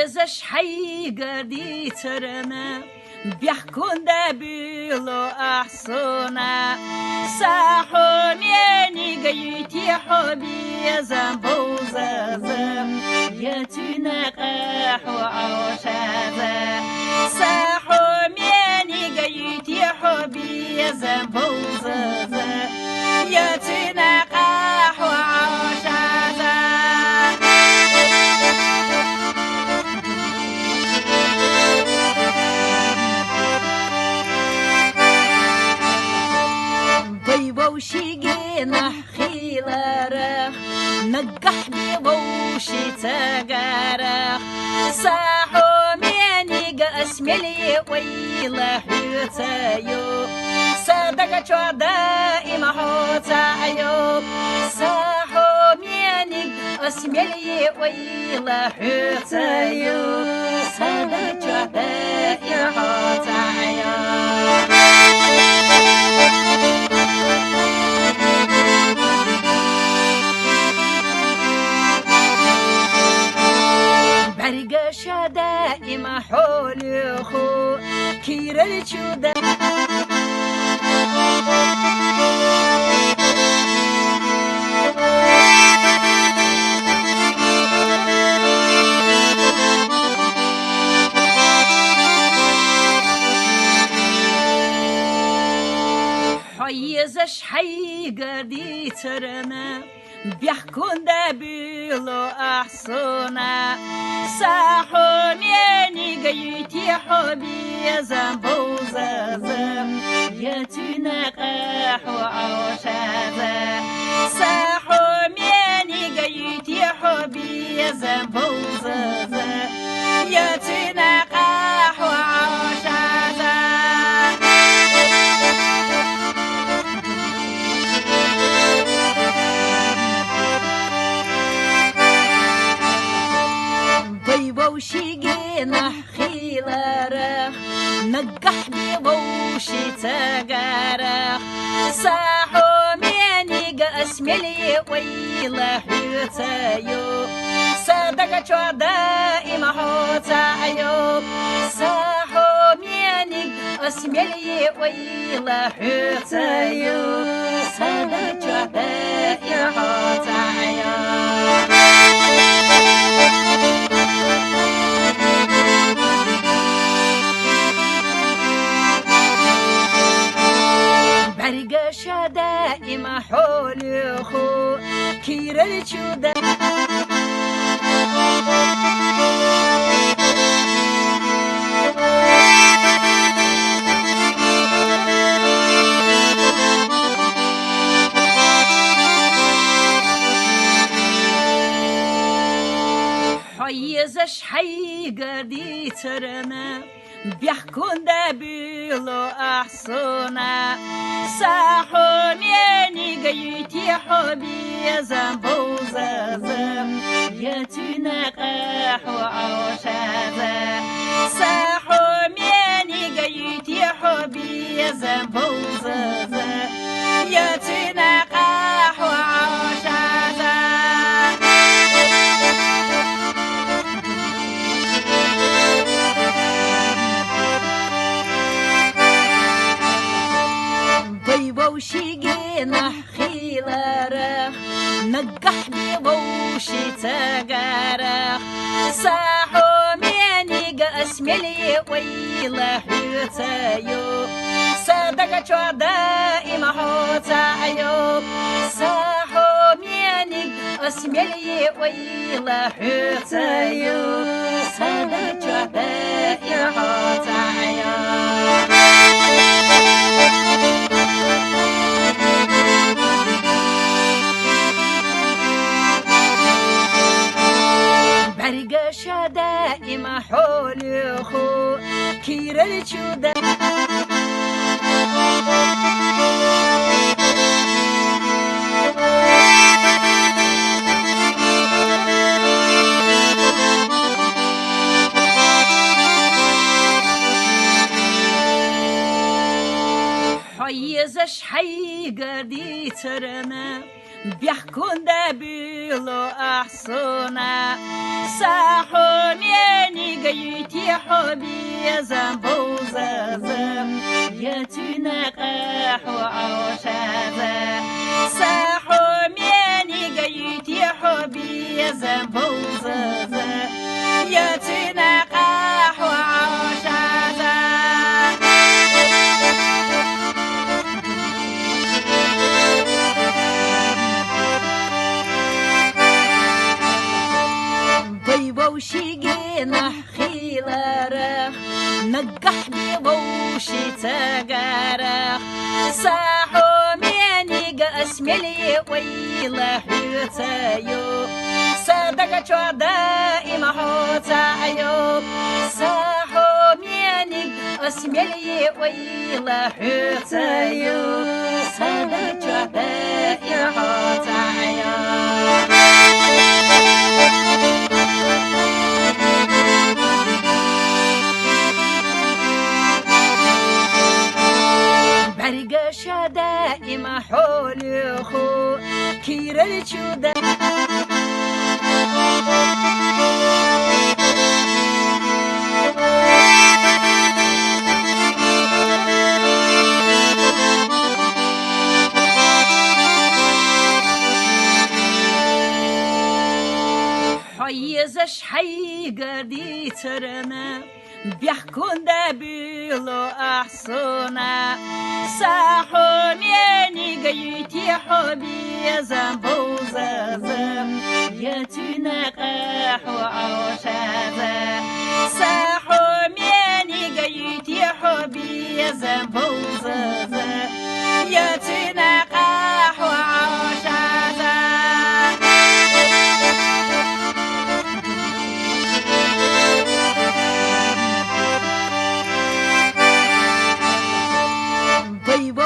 حيزش حيقدي ترنا بيحكون دبيلو أحسنا ساحو ميني قيتي حبي زنبو زازم يتنا قاحو عوشازا ساحو ميني قيتي حبي زنبو زازم يتنا قاحو عوشازا وشيقينا خيلارخ نقحني ووشي تقارخ ساحو ميني قاسملي ويلا حوتايو صدق شو دائما حوتايو ساحو ميني قاسملي ويلا حوتايو صدق شو دائما حوتايو برقشة دائما حولي خو كير الجودة حيزش حيقدي ترنا بيحكون دبيلو أحسنا ساحو ميني قيتي حبي زنبو زازم يتنا قاحو عوشازا ساحو ميني قيتي حبي زنبو زازم يتنا قاحو عوشازا وشيقينا خيلارخ نقحني ووشي تقارخ ساحو ميني قاسملي ويلا حوتايو صدق شو دائما حوتايو ساحو ميني قاسملي ويلا حوتايو صدق شو دائما حوتايو برقشة دائما حولي خو كير الجودة حيزش حيقدي ترنا بيحكون دبيلو أحسنا ساحو ميني قيتي حبي زنبو زازم يتنا قاحو عوشازا ساحو ميني قيتي حبي زنبو زازم يتنا قاحو عوشازا وشيقينا خيلارخ نقحني ووشي تقارخ ساحو ميني قاسملي ويلا حوتايو صدق شو دائما حوتايو ساحو ميني قاسملي ويلا حوتايو صدق شو دائما حوتايو برقشة دائما حولي خو كير الجودة حيزش حيقدي ترنا بيحكون دابيلو أحسونا ساحو ميني قيتي حبي زنبو زازم يتنا قاحو عوشازا ساحو ميني قيتي حبي زنبو زازم يتنا قاحو عوشازا وشيقينا خيلارخ نقح بوشي تقارخ ساحو ميني قاسملي ويلا حوتايو صدق دائما حوتايو ساحو ميني قاسملي ويلا حوتايو صدق دائما حوتايو برقشة دائما حولي خو كير الجودة حيزش حيقة دي ترنا بيحكون دابيلو أحسونا ساحو ميني قيتي حبي زنبو زازم يتنا قاحو عوشازا ساحو ميني قيتي حبي زنبو زازم يتنا قاحو عوشازا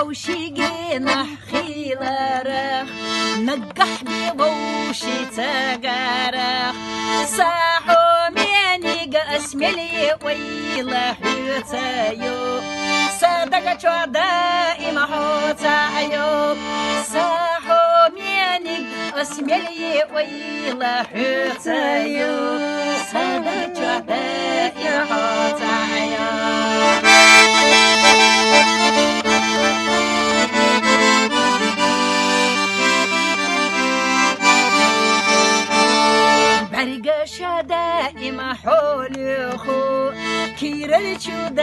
وشيقينا خيلارخ نقح بوشي تقارخ ساحو ميني قاسملي ويلا حوتايو صدق دائما حوتايو ساحو ميني قاسملي ويلا حوتايو صدق دائما حوتايو برقشة دائما حولي خو كير الجودة